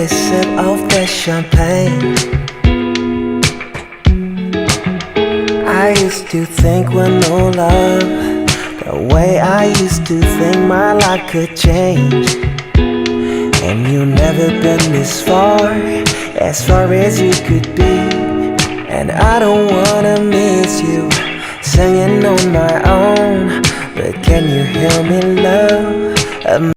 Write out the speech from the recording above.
a sip of that champagne. I used to think with no love, the way I used to think my life could change. And you never been this far as you could be. And I don't wanna miss you singing on my own, but can you hear me, love?